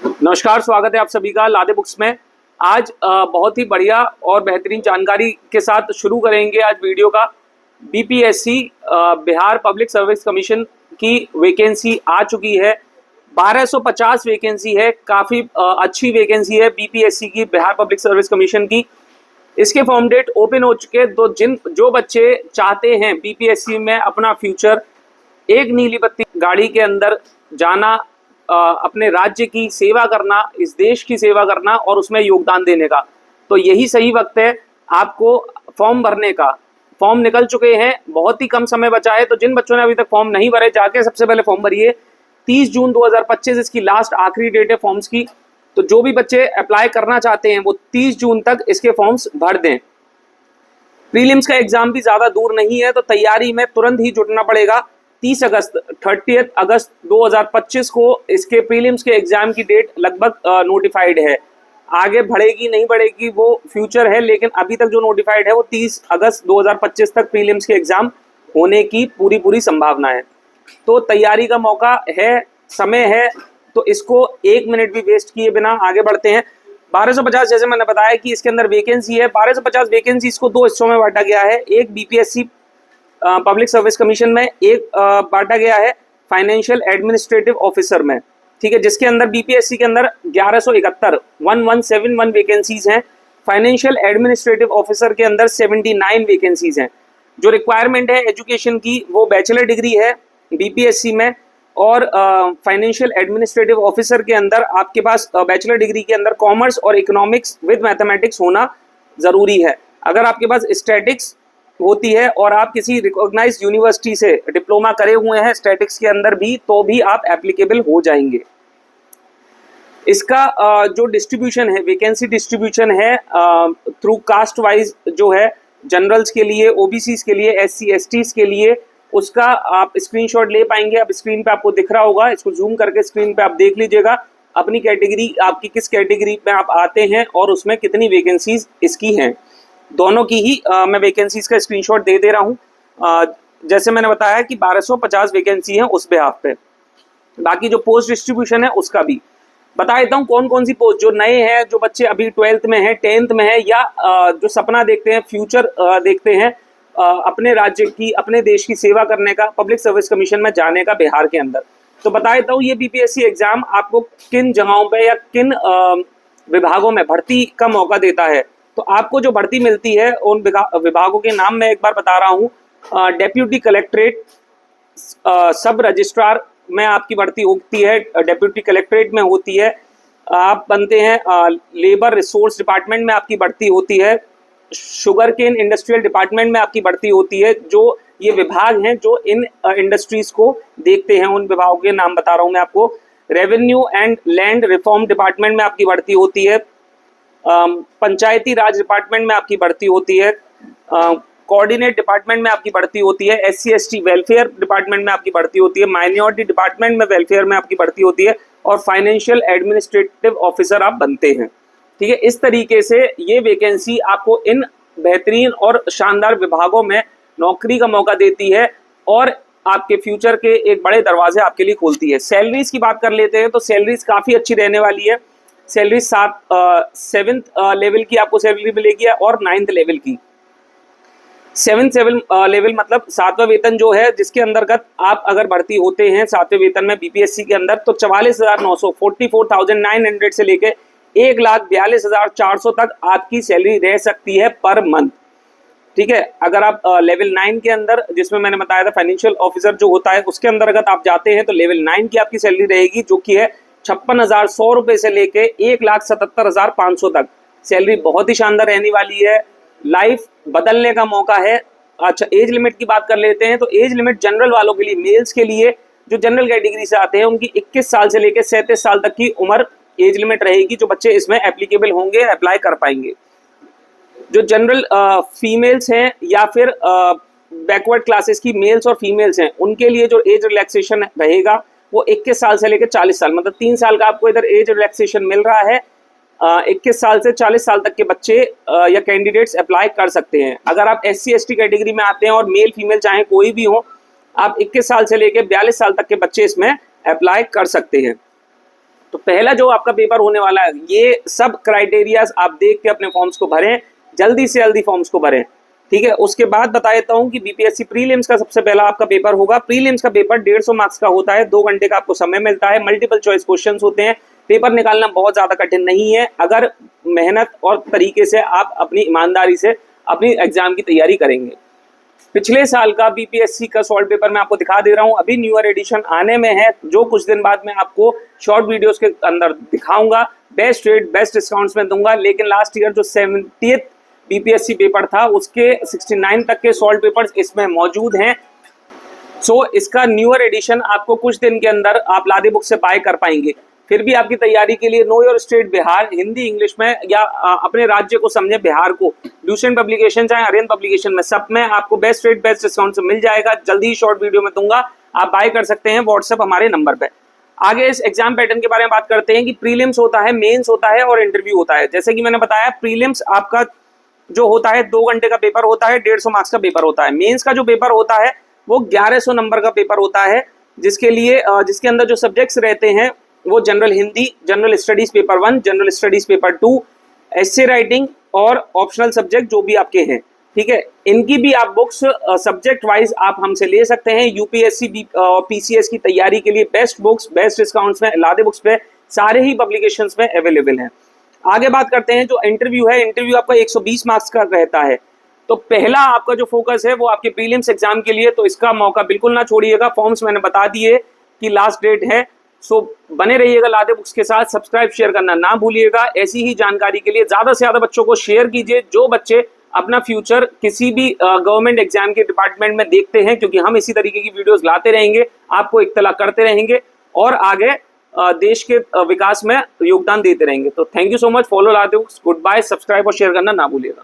नमस्कार, स्वागत है आप सभी का लादे बुक्स में। आज बहुत ही बढ़िया और बेहतरीन जानकारी के साथ शुरू करेंगे आज वीडियो का। BPSC Bihar public service commission की वैकेंसी आ चुकी है। 1250 वैकेंसी है, काफ़ी अच्छी वैकेंसी है बीपीएससी की, बिहार पब्लिक सर्विस कमीशन की। इसके फॉर्म डेट ओपन हो चुके हैं, तो जो बच्चे चाहते हैं बीपीएससी में अपना फ्यूचर एक नीली बत्ती गाड़ी के अंदर जाना, अपने राज्य की सेवा करना, इस देश की सेवा करना और उसमें योगदान देने का, तो यही सही वक्त है आपको फॉर्म भरने का। फॉर्म निकल चुके हैं, बहुत ही कम समय बचा है, तो जिन बच्चों ने अभी तक फॉर्म नहीं भरे जाके सबसे पहले फॉर्म भरिए। 30 जून 2025 इसकी लास्ट आखिरी डेट है फॉर्म्स की। तो जो भी बच्चे अप्लाई करना चाहते हैं वो 30 जून तक इसके फॉर्म्स भर दें। प्रीलिम्स का एग्जाम भी ज़्यादा दूर नहीं है, तो तैयारी में तुरंत ही जुटना पड़ेगा। 30 अगस्त 2025 को इसके प्रीलिम्स के एग्जाम की डेट लगभग नोटिफाइड है। आगे बढ़ेगी नहीं बढ़ेगी वो फ्यूचर है, लेकिन अभी तक जो नोटिफाइड है वो 30 अगस्त 2025 तक प्रीलिम्स के एग्जाम होने की पूरी संभावना है। तो तैयारी का मौका है, समय है, तो इसको एक मिनट भी वेस्ट किए बिना आगे बढ़ते हैं। 1250 जैसे मैंने बताया कि इसके अंदर वैकेंसी है। 1250 वैकेंसी इसको दो हिस्सों में बांटा गया है। एक बीपीएससी पब्लिक सर्विस कमीशन में, एक बांटा गया है फाइनेंशियल एडमिनिस्ट्रेटिव ऑफिसर में, ठीक है, जिसके अंदर बीपीएससी के अंदर 1171 वैकेंसीज हैं। फाइनेंशियल एडमिनिस्ट्रेटिव ऑफिसर के अंदर 79 वैकेंसीज हैं। जो रिक्वायरमेंट है एजुकेशन की वो बैचलर डिग्री है बीपीएससी में, और फाइनेंशियल एडमिनिस्ट्रेटिव ऑफिसर के अंदर आपके पास बैचलर डिग्री के अंदर कॉमर्स और इकोनॉमिक्स विद मैथमेटिक्स होना ज़रूरी है। अगर आपके पास स्टैटिक्स होती है और आप किसी रिकॉग्नाइज्ड यूनिवर्सिटी से डिप्लोमा करे हुए हैं स्टैटिक्स के अंदर भी, तो भी आप एप्लीकेबल हो जाएंगे। इसका जो डिस्ट्रीब्यूशन है, वैकेंसी डिस्ट्रीब्यूशन है थ्रू कास्ट वाइज, जो है जनरल्स के लिए, ओबीसीज के लिए, एससी एसटीज के लिए, उसका आप स्क्रीनशॉट ले पाएंगे। अब स्क्रीन पे आपको दिख रहा होगा, इसको जूम करके स्क्रीन पे आप देख लीजिएगा अपनी कैटेगरी, आपकी किस कैटेगरी में आप आते हैं और उसमें कितनी वैकेंसीज इसकी हैं। दोनों की ही मैं वैकेंसीज का स्क्रीनशॉट दे रहा हूँ। जैसे मैंने बताया कि 1250 वैकेंसी है उस बेहाफ पे। बाकी जो पोस्ट डिस्ट्रीब्यूशन है उसका भी बता देता हूँ कौन कौन सी पोस्ट। जो नए हैं, जो बच्चे अभी 12th में है, 10th में है, या जो सपना देखते हैं, फ्यूचर देखते हैं अपने राज्य की, अपने देश की सेवा करने का, पब्लिक सर्विस कमीशन में जाने का बिहार के अंदर, तो बता देता हूँ ये बीपीएससी एग्जाम आपको किन जगहों पे या किन विभागों में भर्ती का मौका देता है। तो आपको जो भर्ती मिलती है उन विभागों के नाम मैं एक बार बता रहा हूँ। डेप्यूटी कलेक्ट्रेट सब रजिस्ट्रार में आपकी भर्ती होती है, डेप्यूटी कलेक्ट्रेट में होती है। आप बनते हैं लेबर रिसोर्स डिपार्टमेंट में आपकी भर्ती होती है। शुगर केन इंडस्ट्रियल डिपार्टमेंट में आपकी भर्ती होती है। जो ये विभाग हैं जो इन इंडस्ट्रीज को देखते हैं, उन विभागों के नाम बता रहा हूँ मैं आपको। Revenue and land reform department में आपकी भर्ती होती है। पंचायती राज डिपार्टमेंट में आपकी भर्ती होती है। कोऑर्डिनेट डिपार्टमेंट में आपकी भर्ती होती है। एससी एसटी वेलफेयर डिपार्टमेंट में आपकी भर्ती होती है। माइनॉरिटी डिपार्टमेंट में वेलफेयर में आपकी भर्ती होती है। और फाइनेंशियल एडमिनिस्ट्रेटिव ऑफिसर आप बनते हैं, ठीक है। इस तरीके से ये वैकेंसी आपको इन बेहतरीन और शानदार विभागों में नौकरी का मौका देती है और आपके फ्यूचर के एक बड़े दरवाजे आपके लिए खोलती है। सैलरीज की बात कर लेते हैं, तो सैलरीज काफ़ी अच्छी रहने वाली है। सैलरी 7th लेवल की आपको सैलरी मिलेगी और 9th लेवल की। 7th लेवल मतलब 7वां वेतन जो है, जिसके अंतर्गत आप अगर भर्ती होते हैं 7वें वेतन में बीपीएससी के अंदर, तो 44,900 44,900 से लेके 1,42,400 तक आपकी सैलरी रह सकती है पर मंथ, ठीक है। अगर आप लेवल 9 के अंदर, जिसमें मैंने बताया था फाइनेंशियल ऑफिसर जो होता है, उसके अंतर्गत आप जाते हैं तो लेवल 9 की आपकी सैलरी रहेगी, जो कि है 56,100 रुपये से लेके 1,77,500 तक। सैलरी बहुत ही शानदार रहने वाली है। लाइफ बदलने का मौका है। अच्छा, एज लिमिट की बात कर लेते हैं, तो एज लिमिट जनरल वालों के लिए, मेल्स के लिए जो जनरल कैटेगरी से आते हैं, उनकी 21 साल से लेकर 37 साल तक की उम्र एज लिमिट रहेगी, जो बच्चे इसमें एप्लीकेबल होंगे, अप्लाई कर पाएंगे। जो जनरल फीमेल्स हैं या फिर बैकवर्ड क्लासेस की मेल्स और फीमेल्स हैं, उनके लिए जो एज रिलैक्सेशन रहेगा वो 21 साल से लेकर 40 साल, मतलब 3 साल का आपको इधर एज रिलैक्सेशन मिल रहा है। 21 साल से 40 साल तक के बच्चे या कैंडिडेट्स अप्लाई कर सकते हैं। अगर आप एससी एसटी कैटेगरी में आते हैं और मेल फीमेल चाहे कोई भी हो, आप 21 साल से लेकर 42 साल तक के बच्चे इसमें अप्लाई कर सकते हैं। तो पहला जो आपका पेपर होने वाला है, ये सब क्राइटेरियाज आप देख के अपने फॉर्म्स को भरें, जल्दी से जल्दी फॉर्म्स को भरें, ठीक है। उसके बाद बता देता हूँ कि बीपीएससी प्रीलिम्स का सबसे पहला आपका पेपर होगा। प्रीलिम्स का पेपर 150 मार्क्स का होता है, 2 घंटे का आपको समय मिलता है, मल्टीपल चॉइस क्वेश्चन होते हैं। पेपर निकालना बहुत ज्यादा कठिन नहीं है अगर मेहनत और तरीके से आप अपनी ईमानदारी से अपनी एग्जाम की तैयारी करेंगे। पिछले साल का बीपीएससी का सॉल्व पेपर मैं आपको दिखा दे रहा हूं, अभी न्यूअर एडिशन आने में है, जो कुछ दिन बाद मैं आपको शॉर्ट वीडियोस के अंदर दिखाऊंगा। बेस्ट रेट बेस्ट डिस्काउंट्स में दूंगा, लेकिन लास्ट ईयर जो 70th बीपीएससी पेपर था उसके 69 तक के सॉल्व पेपर्स इसमें मौजूद हैं। सो इसका न्यूअर एडिशन आपको कुछ दिन के अंदर आप लादे बुक से बाय कर पाएंगे। फिर भी आपकी तैयारी के लिए know your state Bihar Hindi English में या अपने राज्य को समझे बिहार को, ल्यूसेंट पब्लिकेशन चाहे आर्यन पब्लिकेशन में, सब में आपको बेस्ट रेट बेस्ट डिस्काउंट से मिल जाएगा। जल्दी ही शॉर्ट वीडियो में दूंगा, आप बाय कर सकते हैं व्हाट्सएप हमारे नंबर पे। आगे इस एग्जाम पैटर्न के बारे में बात करते हैं कि प्रीलिम्स होता है, मेंस होता है और इंटरव्यू होता है। जैसे कि मैंने बताया, प्रीलिम्स आपका जो होता है 2 घंटे का पेपर होता है, 150 मार्क्स का पेपर होता है। मेंस का जो पेपर होता है वो 1100 नंबर का पेपर होता है, जिसके अंदर जो सब्जेक्ट्स रहते हैं वो general Hindi, general studies paper 1, general studies paper 2, एस्से राइटिंग और ऑप्शनल सब्जेक्ट जो भी आपके हैं, ठीक है। इनकी भी आप बुक्स सब्जेक्ट वाइज आप हमसे ले सकते हैं। यूपीएससी और पीसीएस की तैयारी के लिए बेस्ट बुक्स बेस्ट डिस्काउंट्स में लादे बुक्स पे सारे ही पब्लिकेशंस में अवेलेबल हैं। आगे बात करते हैं जो इंटरव्यू है, इंटरव्यू आपका 120 मार्क्स का रहता है। तो पहला आपका जो फोकस है वो आपके प्रीलिम्स एग्जाम के लिए, तो इसका मौका बिल्कुल ना छोड़िएगा। फॉर्म्स मैंने बता दिए कि लास्ट डेट है, सो बने रहिएगा लादे बुक्स के साथ। सब्सक्राइब शेयर करना ना भूलिएगा। ऐसी ही जानकारी के लिए ज्यादा से ज्यादा बच्चों को शेयर कीजिए, जो बच्चे अपना फ्यूचर किसी भी गवर्नमेंट एग्जाम के डिपार्टमेंट में देखते हैं, क्योंकि हम इसी तरीके की वीडियोस लाते रहेंगे, आपको इत्तला करते रहेंगे और आगे देश के विकास में योगदान देते रहेंगे। तो thank you so much. Follow लादे बुक्स। Goodbye. सब्सक्राइब और शेयर करना ना भूलिएगा।